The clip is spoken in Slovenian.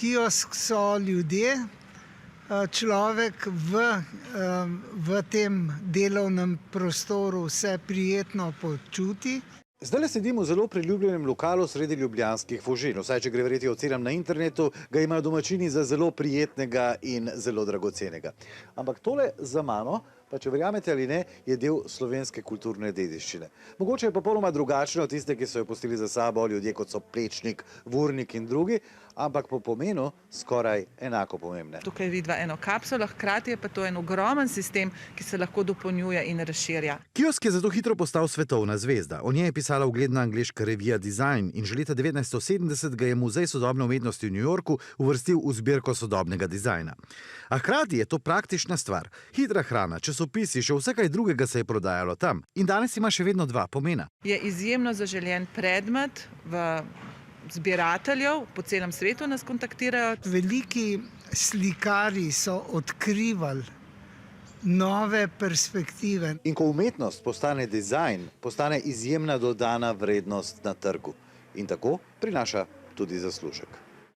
Kiosk so ljudje, človek v tem delovnem prostoru se prijetno počuti. Zdaj sedim v zelo priljubljenem lokalu sredi ljubljanskih Fužin. Vsaj, če gre verjeti ocenam na internetu, ga imajo domačini za zelo prijetnega in zelo dragocenega. Ampak tole za mano, pa če verjamete ali ne, je del slovenske kulturne dediščine. Mogoče je popolnoma drugačna od tiste, ki so jo pustili za sabo ljudje, kot so Plečnik, Vurnik in drugi, ampak po pomenu skoraj enako pomembne. Tukaj vidiva eno kapsulo, hkrati je pa to en ogromen sistem, ki se lahko dopolnjuje in razširja. Kiosk je zato hitro postal svetovna zvezda. O njej je pisala ugledna angleška revija Design in že leta 1970 ga je Muzej sodobne umetnosti v New Yorku uvrstil v zbirko sodobnega dizajna. A hkrati je to praktična stvar. Hitra hrana, časopisi, še vse kaj drugega se je prodajalo tam. In danes ima še vedno dva pomena. Je izjemno zaželen predmet v zbirateljev, po celem svetu nas kontaktirajo. Veliki slikarji so odkrivali nove perspektive. In ko umetnost postane dizajn, postane izjemna dodana vrednost na trgu. In tako prinaša tudi zaslužek.